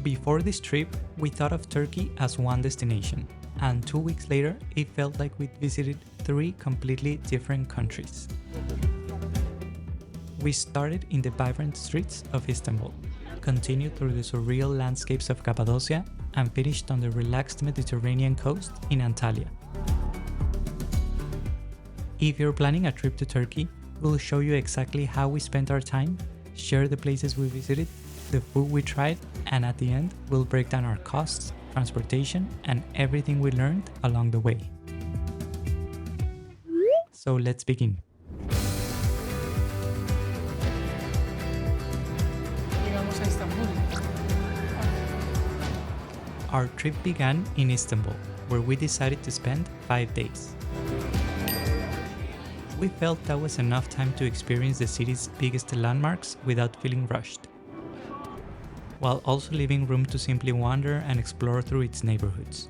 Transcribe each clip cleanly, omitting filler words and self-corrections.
Before this trip, we thought of Turkey as one destination, and 2 weeks later, it felt like we'd visited 3 completely different countries. We started in the vibrant streets of Istanbul, continued through the surreal landscapes of Cappadocia, and finished on the relaxed Mediterranean coast in Antalya. If you're planning a trip to Turkey, we'll show you exactly how we spent our time, share the places we visited, the food we tried, and at the end, we'll break down our costs, transportation, and everything we learned along the way. So let's begin. Llegamos a Istanbul. Our trip began in Istanbul, where we decided to spend 5 days. We felt that was enough time to experience the city's biggest landmarks without feeling rushed, while also leaving room to simply wander and explore through its neighborhoods.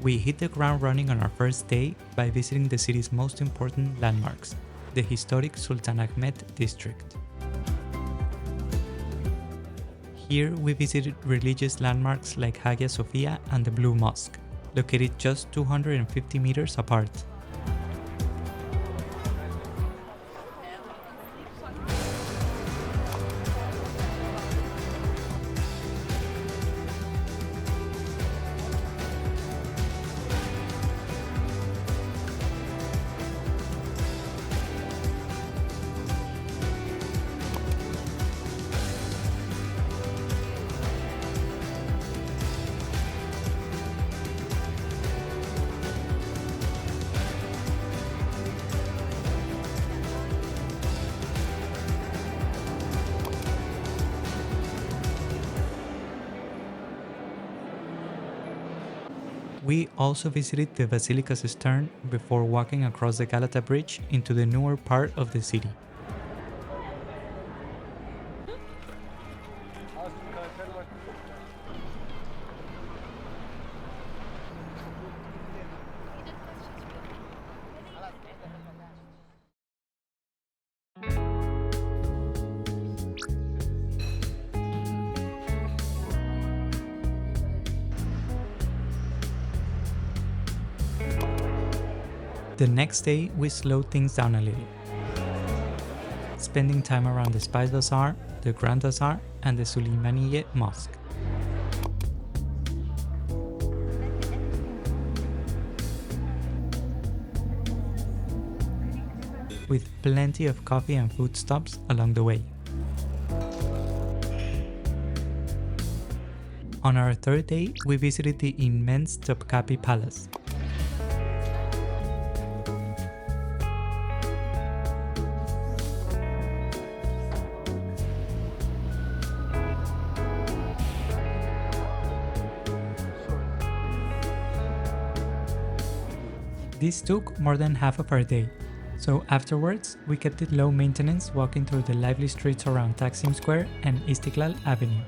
We hit the ground running on our first day by visiting the city's most important landmarks, the historic Sultanahmet district. Here we visited religious landmarks like Hagia Sophia and the Blue Mosque, located just 250 meters apart. We also visited the Basilica's stern before walking across the Galata Bridge into the newer part of the city. The next day, we slowed things down a little, spending time around the Spice Bazaar, the Grand Bazaar, and the Süleymaniye Mosque. With plenty of coffee and food stops along the way. On our third day, we visited the immense Topkapi Palace. This took more than half of our day, so afterwards we kept it low maintenance walking through the lively streets around Taksim Square and Istiklal Avenue.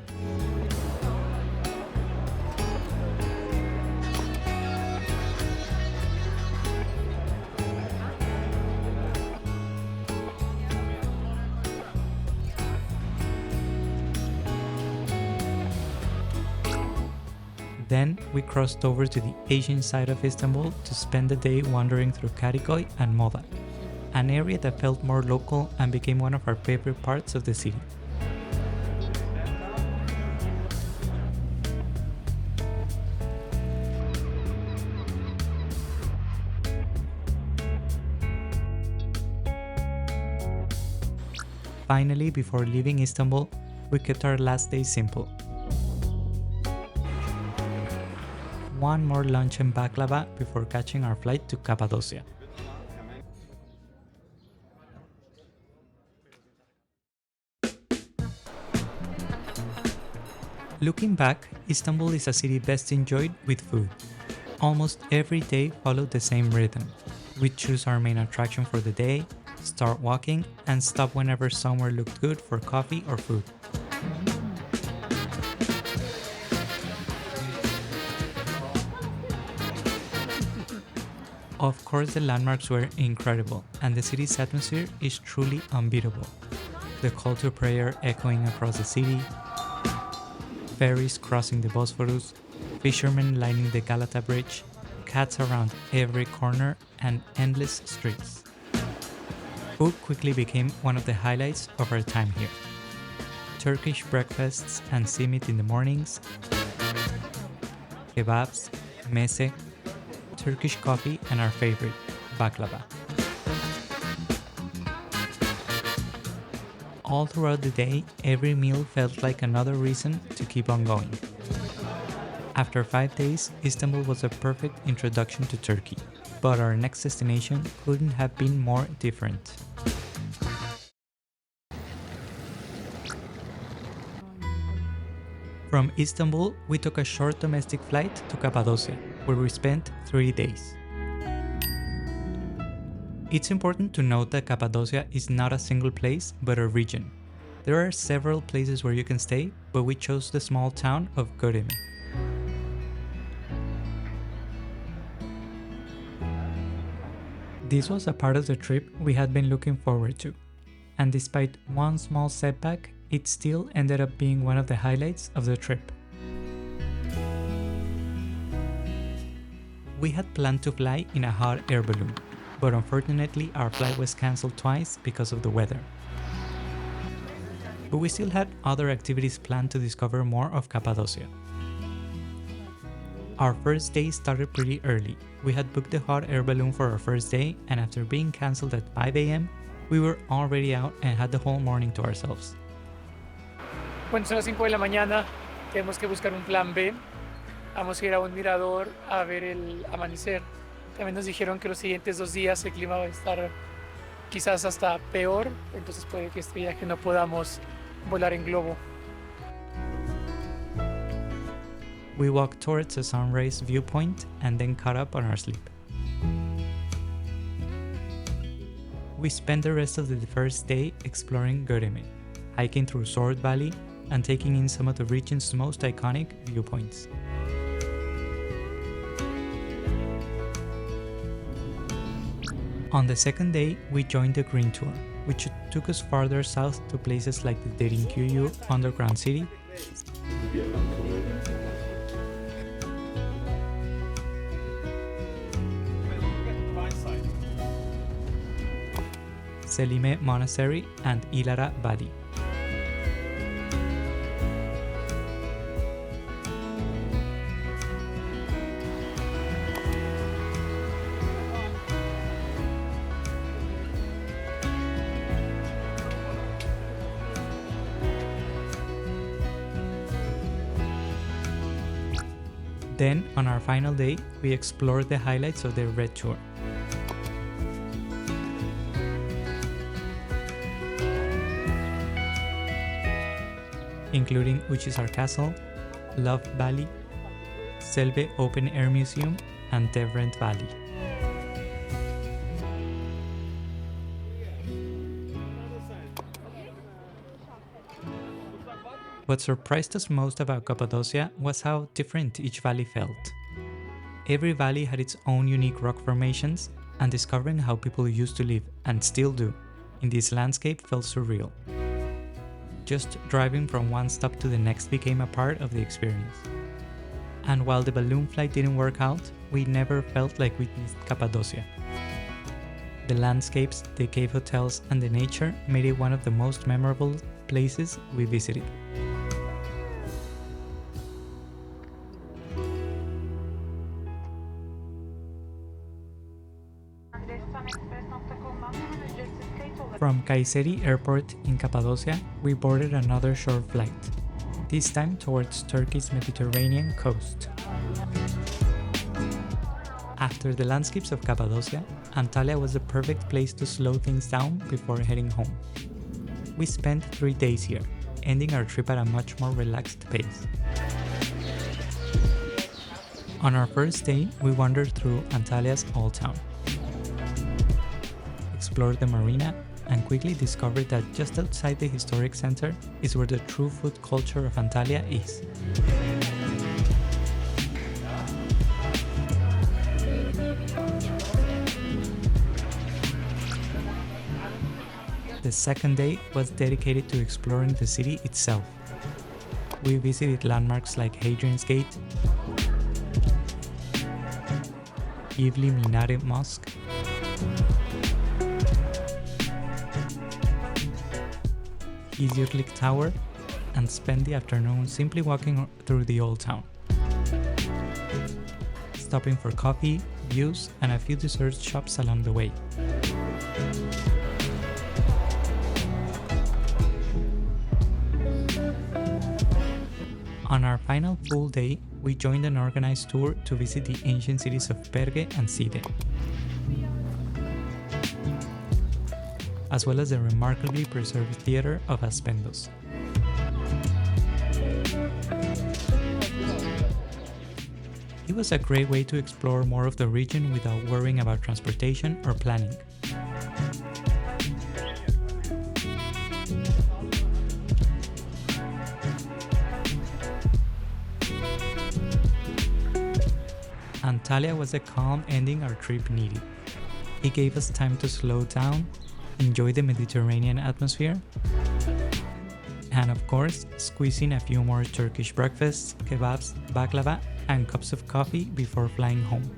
Then we crossed over to the Asian side of Istanbul to spend the day wandering through Kadıköy and Moda, an area that felt more local and became one of our favorite parts of the city. Finally, before leaving Istanbul, we kept our last day simple. One more lunch and baklava before catching our flight to Cappadocia. Looking back, Istanbul is a city best enjoyed with food. Almost every day followed the same rhythm. We'd choose our main attraction for the day, start walking, and stop whenever somewhere looked good for coffee or food. Of course, the landmarks were incredible, and the city's atmosphere is truly unbeatable. The call to prayer echoing across the city, ferries crossing the Bosphorus, fishermen lining the Galata Bridge, cats around every corner, and endless streets. Food quickly became one of the highlights of our time here. Turkish breakfasts and simit in the mornings, kebabs, meze, Turkish coffee, and our favorite, baklava. All throughout the day, every meal felt like another reason to keep on going. After 5 days, Istanbul was a perfect introduction to Turkey, but our next destination couldn't have been more different. From Istanbul, we took a short domestic flight to Cappadocia, where we spent 3 days. It's important to note that Cappadocia is not a single place, but a region. There are several places where you can stay, but we chose the small town of Göreme. This was a part of the trip we had been looking forward to, and despite one small setback, it still ended up being one of the highlights of the trip. We had planned to fly in a hot air balloon, but unfortunately our flight was cancelled twice because of the weather. But we still had other activities planned to discover more of Cappadocia. Our first day started pretty early. We had booked the hot air balloon for our first day, and after being cancelled at 5 a.m., we were already out and had the whole morning to ourselves. Bueno, son las 5 de la mañana, tenemos que buscar un plan B. Vamos a ir a un mirador a ver el amanecer. También nos dijeron que los siguientes 2 días el clima va a estar quizás hasta peor, entonces puede que este viaje no podamos volar en globo. We walked towards a sunrise viewpoint and then caught up on our sleep. We spent the rest of the first day exploring Göreme, hiking through Sword Valley, and taking in some of the region's most iconic viewpoints. On the second day, we joined the Green Tour, which took us farther south to places like the Derinkuyu underground city, Selime Monastery, and Ilara Valley. Then, on our final day, we explored the highlights of the Red Tour. Including Uchisar Castle, Love Valley, Selve Open Air Museum, and Devrent Valley. What surprised us most about Cappadocia was how different each valley felt. Every valley had its own unique rock formations, and discovering how people used to live, and still do, in this landscape felt surreal. Just driving from one stop to the next became a part of the experience. And while the balloon flight didn't work out, we never felt like we missed Cappadocia. The landscapes, the cave hotels, and the nature made it one of the most memorable places we visited. From Kayseri Airport in Cappadocia, we boarded another short flight, this time towards Turkey's Mediterranean coast. After the landscapes of Cappadocia, Antalya was the perfect place to slow things down before heading home. We spent 3 days here, ending our trip at a much more relaxed pace. On our first day, we wandered through Antalya's Old Town, explored the marina, and quickly discovered that just outside the historic center is where the true food culture of Antalya is. The second day was dedicated to exploring the city itself. We visited landmarks like Hadrian's Gate, Ivli Minare Mosque, Izirlik Tower, and spent the afternoon simply walking through the old town, stopping for coffee, views, and a few dessert shops along the way. On our final full day, we joined an organized tour to visit the ancient cities of Perge and Side, as well as the remarkably preserved theater of Aspendos. It was a great way to explore more of the region without worrying about transportation or planning. Antalya was the calm ending our trip needed. It gave us time to slow down, enjoy the Mediterranean atmosphere, and of course, squeeze in a few more Turkish breakfasts, kebabs, baklava, and cups of coffee before flying home.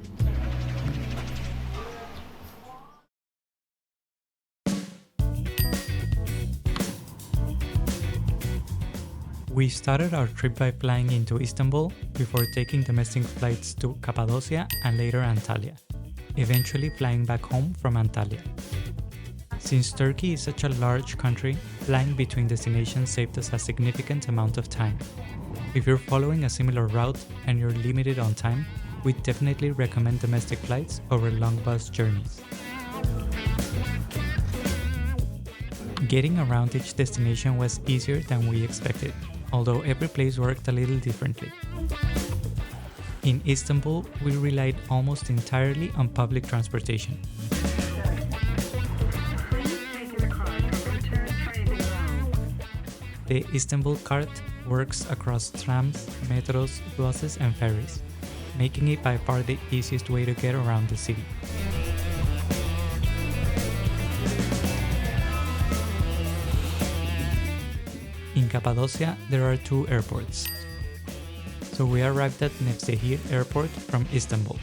We started our trip by flying into Istanbul before taking domestic flights to Cappadocia and later Antalya, eventually flying back home from Antalya. Since Turkey is such a large country, flying between destinations saved us a significant amount of time. If you're following a similar route and you're limited on time, we definitely recommend domestic flights over long bus journeys. Getting around each destination was easier than we expected, although every place worked a little differently. In Istanbul, we relied almost entirely on public transportation. The Istanbul cart works across trams, metros, buses, and ferries, making it by far the easiest way to get around the city. In Cappadocia, there are two airports. So we arrived at Nevşehir Airport from Istanbul.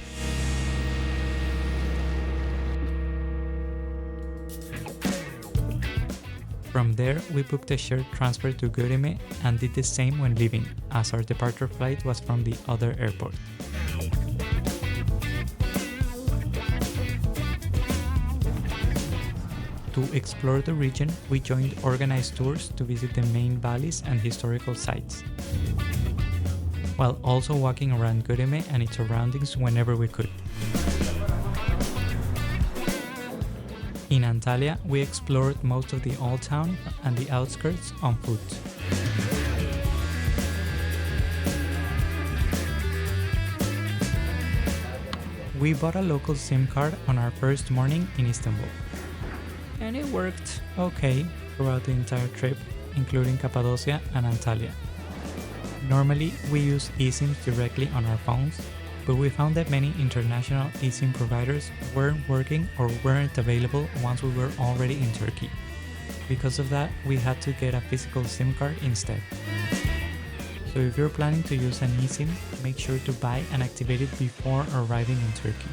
From there, we booked a shared transfer to Göreme and did the same when leaving, as our departure flight was from the other airport. To explore the region, we joined organized tours to visit the main valleys and historical sites, while also walking around Göreme and its surroundings whenever we could. In Antalya, we explored most of the old town and the outskirts on foot. We bought a local SIM card on our first morning in Istanbul, and it worked okay throughout the entire trip, including Cappadocia and Antalya. Normally, we use eSIMs directly on our phones, but we found that many international eSIM providers weren't working or weren't available once we were already in Turkey. Because of that, we had to get a physical SIM card instead. So if you're planning to use an eSIM, make sure to buy and activate it before arriving in Turkey.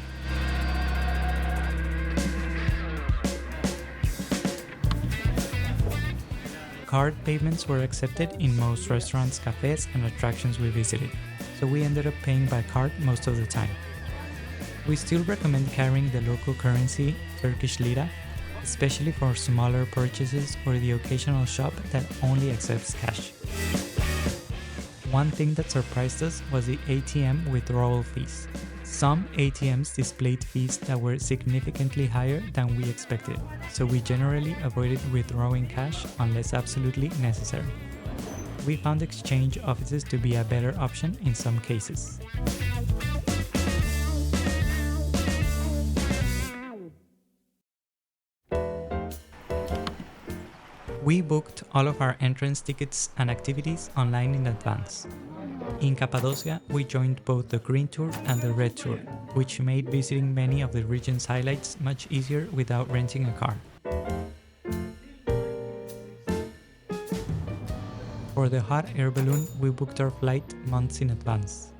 Card payments were accepted in most restaurants, cafes, and attractions we visited, so we ended up paying by card most of the time. We still recommend carrying the local currency, Turkish lira, especially for smaller purchases or the occasional shop that only accepts cash. One thing that surprised us was the ATM withdrawal fees. Some ATMs displayed fees that were significantly higher than we expected, so we generally avoided withdrawing cash unless absolutely necessary. We found exchange offices to be a better option in some cases. We booked all of our entrance tickets and activities online in advance. In Cappadocia, we joined both the Green Tour and the Red Tour, which made visiting many of the region's highlights much easier without renting a car. For the hot air balloon, we booked our flight months in advance.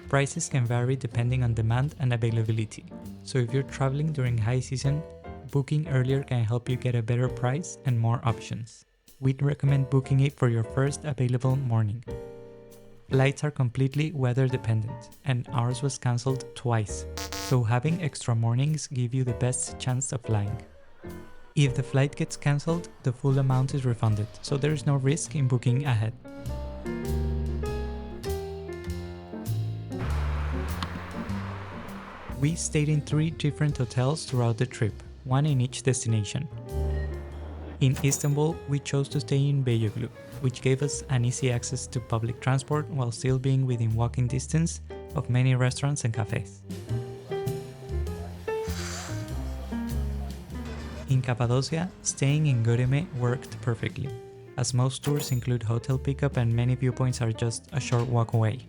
Prices can vary depending on demand and availability, so if you're traveling during high season, booking earlier can help you get a better price and more options. We'd recommend booking it for your first available morning. Flights are completely weather dependent, and ours was cancelled twice, so having extra mornings give you the best chance of flying. If the flight gets cancelled, the full amount is refunded, so there is no risk in booking ahead. We stayed in 3 different hotels throughout the trip, one in each destination. In Istanbul, we chose to stay in Beyoğlu, which gave us an easy access to public transport while still being within walking distance of many restaurants and cafes. In Cappadocia, staying in Göreme worked perfectly, as most tours include hotel pickup and many viewpoints are just a short walk away.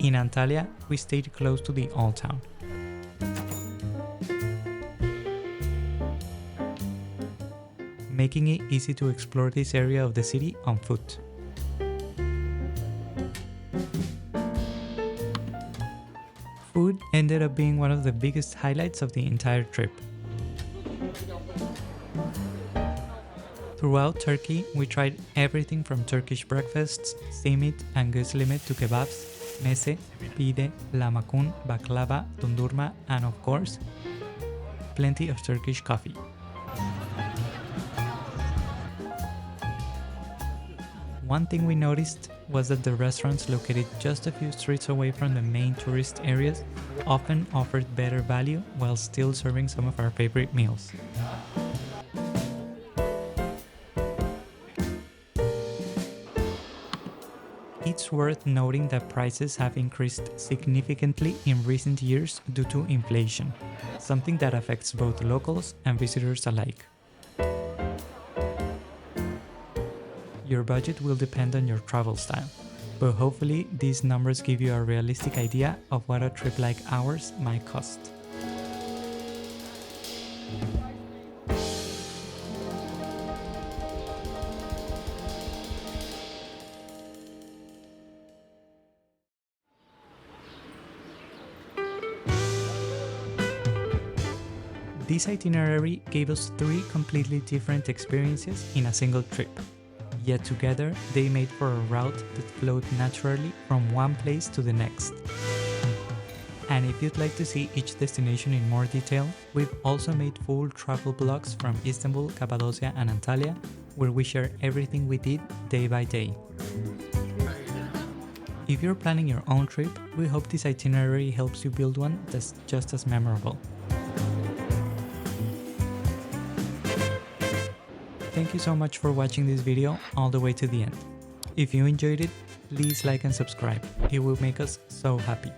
In Antalya, we stayed close to the Old Town. Making it easy to explore this area of the city on foot. Food ended up being one of the biggest highlights of the entire trip. Throughout Turkey, we tried everything from Turkish breakfasts, simit and gözleme to kebabs, meze, pide, lahmacun, baklava, dondurma, and of course, plenty of Turkish coffee. One thing we noticed was that the restaurants located just a few streets away from the main tourist areas often offered better value while still serving some of our favorite meals. It's worth noting that prices have increased significantly in recent years due to inflation, something that affects both locals and visitors alike. Your budget will depend on your travel style, but hopefully these numbers give you a realistic idea of what a trip like ours might cost. This itinerary gave us 3 completely different experiences in a single trip, yet together they made for a route that flowed naturally from one place to the next. And if you'd like to see each destination in more detail, we've also made full travel blogs from Istanbul, Cappadocia and Antalya, where we share everything we did day by day. If you're planning your own trip, we hope this itinerary helps you build one that's just as memorable. Thank you so much for watching this video all the way to the end. If you enjoyed it, please like and subscribe. It will make us so happy.